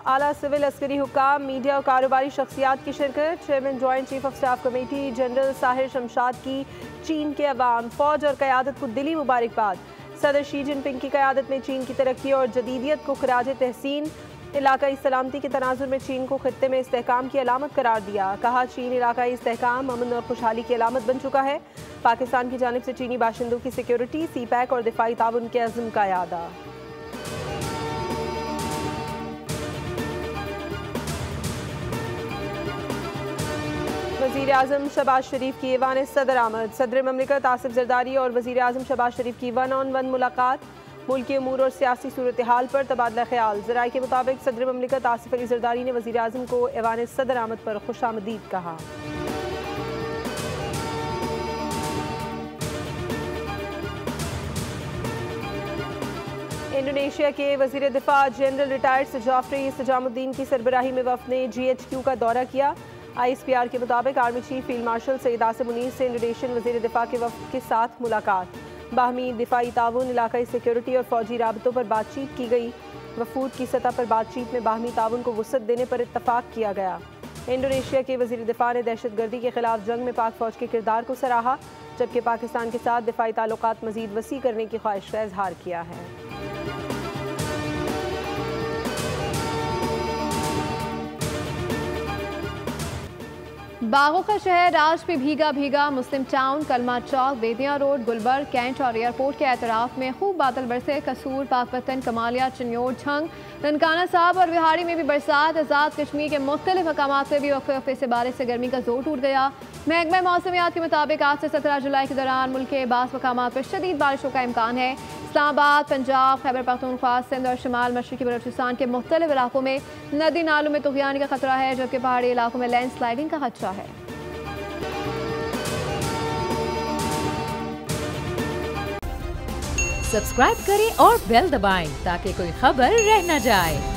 आला civil Askari हुक्काम, media और कारोबारी शख्सियात की शिरकत। Chairman joint chief of staff committee general Sahir Shamshad की चीन के अवाम, फौज और क़यादत को दिली मुबारकबाद। सदर शी जिनपिंग की क़यादत में चीन की तरक्की और जदीदियत को खराज तहसीन। इलाकाई सलामती के तनाजुर में चीन को खित्ते में इस्तेहकाम की अलामत करार दिया। कहा, चीन इलाकाई इस्तेहकाम, अमन और खुशहाली की अलामत बन चुका है। पाकिस्तान की जानिब से चीनी बाशिंदों की सिक्योरिटी, सीपैक और दिफाई ताउन के अज़्म का यादा। वज़ीर आज़म शहबाज शरीफ की ऐवान सदर आमद। सदर ममलिकत आसिफ जरदारी और वज़ीर आज़म शहबाज शरीफ की 1-on-1 मुलाकात। मुल्की अमूर और सियासी सूरत हाल पर तबादला ख्याल। ज़राए के मुताबिक सदर ममलिकत आसिफ अली जरदारी ने वज़ीर आज़म को ऐवान सदर आमद पर खुशामदीद कहा। इंडोनेशिया के वज़ीर दिफा जनरल रिटायर्ड जाफरी सजामुद्दीन की सरबराही में वफ़द ने GHQ का दौरा किया। ISPR के मुताबिक army chief field marshal Syed Asim Munir से इंडोनेशियन वज़ीर दिफा के वफ़द के साथ मुलाकात। बाहमी दिफाई ताउन, इलाकाई सिक्योरिटी और फौजी राबतों पर बातचीत की गई। वफूद की सतह पर बातचीत में बाहमी ताउन को वुसअत देने पर इत्तफाक किया गया। इंडोनेशिया के वज़ीर दिफा ने दहशतगर्दी के खिलाफ जंग में पाक फौज के किरदार को सराहा, जबकि पाकिस्तान के साथ दिफाई ताल्लुकात मज़ीद वसी करने की ख्वाहिश का इजहार किया है। बागों का शहर आज भी भीगा भीगा। मुस्लिम टाउन, कलमा चौक, बेदिया रोड, गुलबर्ग, कैंट और एयरपोर्ट के एतराफ में खूब बादल बरसे। कसूर, पाकपतन, कमालिया, चिन्योर, झंग, ननकाना साहब और विहाड़ी में भी बरसात। आज़ाद कश्मीर के मुख्तलिफ मकामात पर भी वक्फे वक्फे से बारिश से गर्मी का जोर टूट गया। महकमा मौसमियात के मुताबिक आज से 17 जुलाई के दौरान मुल्क के बास मकामात पर शदीद बारिशों का इम्कान है। इस्लामाबाद, पंजाब, खैबर पख्तूनख्वा, सिंध और शिमाल मशरकी बलूचिस्तान के मुख्तलिफ इलाकों में नदी नालों में तुग़यानी का खतरा है, जबकि पहाड़ी इलाकों में लैंडस्लाइडिंग का खदशा है। सब्सक्राइब करें और बेल दबाएं ताकि कोई खबर रह न जाए।